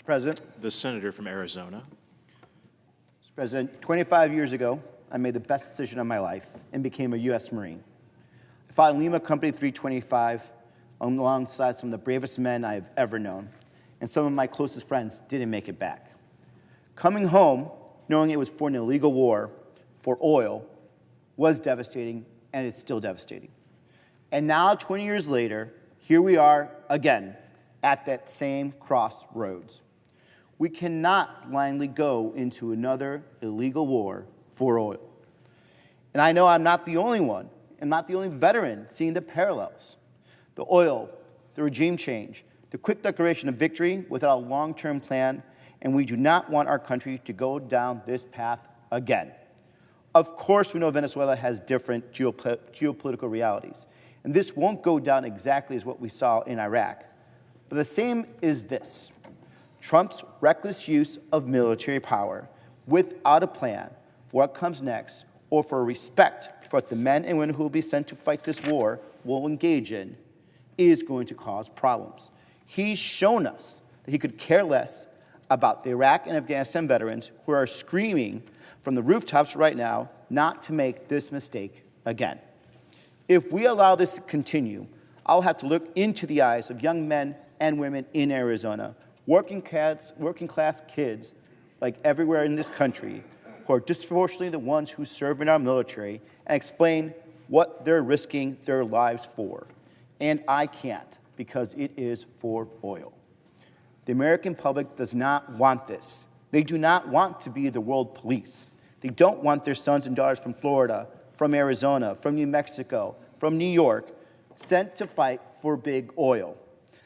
Mr. President. The senator from Arizona. Mr. President, 25 years ago, I made the best decision of my life and became a U.S. Marine. I fought in Lima Company 325 alongside some of the bravest men I have ever known, and some of my closest friends didn't make it back. Coming home, knowing it was for an illegal war for oil, was devastating, and it's still devastating. And now, 20 years later, here we are again at that same crossroads. We cannot blindly go into another illegal war for oil. And I know I'm not the only one, and not the only veteran seeing the parallels. The oil, the regime change, the quick declaration of victory without a long-term plan, and we do not want our country to go down this path again. Of course, we know Venezuela has different geopolitical realities, and this won't go down exactly as what we saw in Iraq. But the same is this: Trump's reckless use of military power without a plan for what comes next or for respect for what the men and women who will be sent to fight this war will engage in is going to cause problems. He's shown us that he could care less about the Iraq and Afghanistan veterans who are screaming from the rooftops right now not to make this mistake again. If we allow this to continue, I'll have to look into the eyes of young men and women in Arizona, working class kids like everywhere in this country, who are disproportionately the ones who serve in our military, and explain what they're risking their lives for. And I can't, because it is for oil. The American public does not want this. They do not want to be the world police. They don't want their sons and daughters from Florida, from Arizona, from New Mexico, from New York, sent to fight for big oil.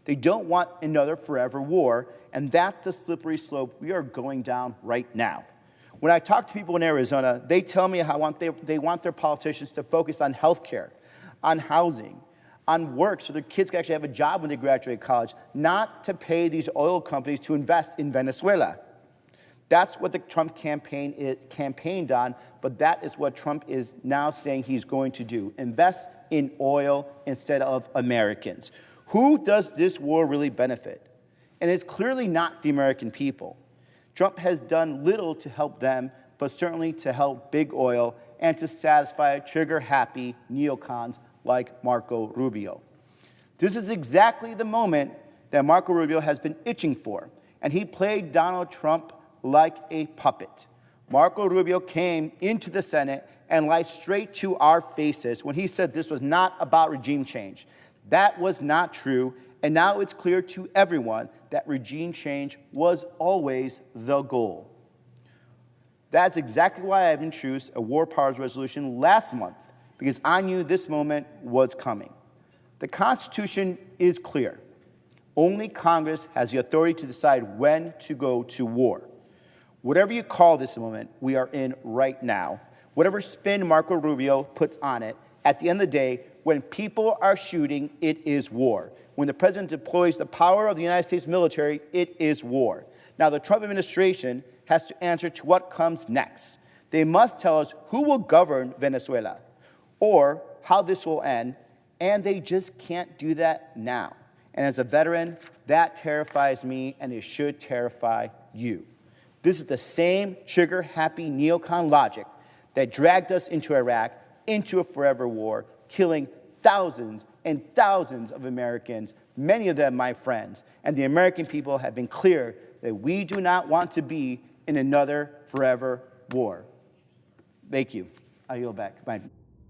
They don't want another forever war, and that's the slippery slope we are going down right now. When I talk to people in Arizona, they tell me how they want their politicians to focus on health care, on housing, on work so their kids can actually have a job when they graduate college, not to pay these oil companies to invest in Venezuela. That's what the Trump campaign campaigned on, but that is what Trump is now saying he's going to do: invest in oil instead of Americans. Who does this war really benefit? And it's clearly not the American people. Trump has done little to help them, but certainly to help big oil and to satisfy trigger-happy neocons like Marco Rubio. This is exactly the moment that Marco Rubio has been itching for, and he played Donald Trump like a puppet. Marco Rubio came into the Senate and lied straight to our faces when he said this was not about regime change. That was not true, and now it's clear to everyone that regime change was always the goal. That's exactly why I've introduced a War Powers Resolution last month, because I knew this moment was coming. The Constitution is clear. Only Congress has the authority to decide when to go to war. Whatever you call this moment we are in right now, whatever spin Marco Rubio puts on it, at the end of the day, when people are shooting, it is war. When the president deploys the power of the United States military, it is war. Now, the Trump administration has to answer to what comes next. They must tell us who will govern Venezuela or how this will end, and they just can't do that now. And as a veteran, that terrifies me, and it should terrify you. This is the same trigger-happy neocon logic that dragged us into Iraq, into a forever war, killing thousands and thousands of Americans, many of them my friends. And the American people have been clear that we do not want to be in another forever war. Thank you. I yield back. Bye.